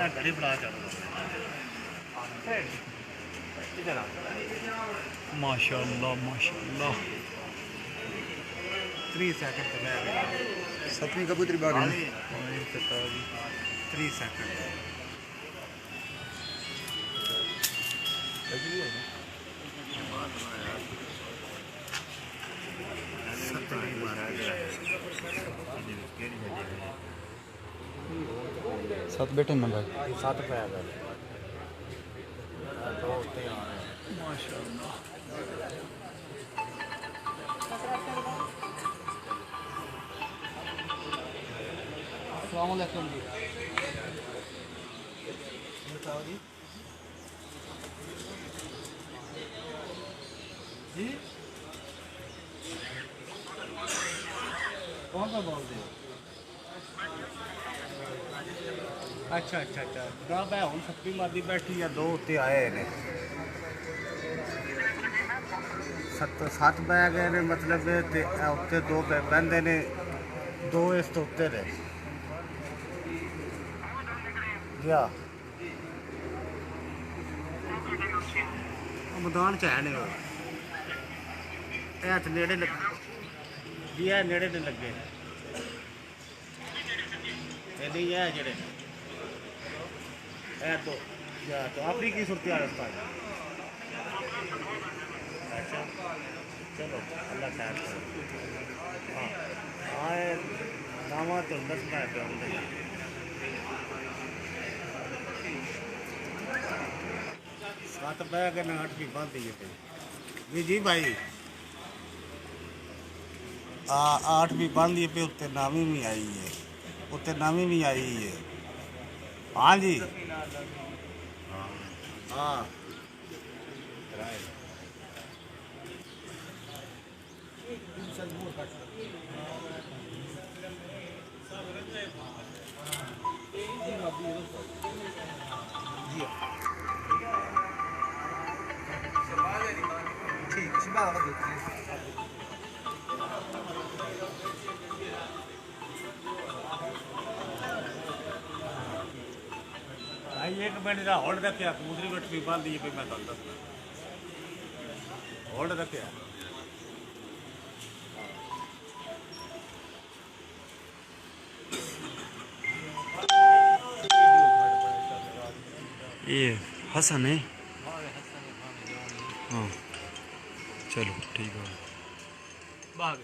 घड़ी बना चलो माशाअल्लाह माशाअल्लाह 3 सेकंड तो मैं 7वीं कबूतरी बाग है 3 सेकंड सात बैठे ना भाई 7 पे तो होते हैं माशाअल्लाह अस्सलाम वालेकुम जी बताओ जी जी कौन सा बोलते हो अच्छा अच्छा अच्छा ना मैं हूँ सत्ती मादी बैठी या 2 उत्ते आए ने 7 बैग ने मतलब ते उत्ते 2 बंदे ने 2 इस तो उत्ते ने या मैदान च है ने हथ नेड़े लग जी है नेड़े ने लगे नहीं है जेड़े तो या तो अपनी की सूरत हाल है अच्छा चलो अल्लाह खैर करे हाँ हाँ नामा तो दसना है पे 7 बैग ने 8 भी बांध दिए पे जी जी भाई 8 भी बांध दिए पे उत्ते नामी भी आई है उत्ते नामी भी आई है हाँ जी हाँ ठीक भाई 1 मिनट का होल्ड रखे दूसरी बट भी बांध दी मैं तुम दसना होल्ड रखे ये हसन है हाँ चलो ठीक है भाग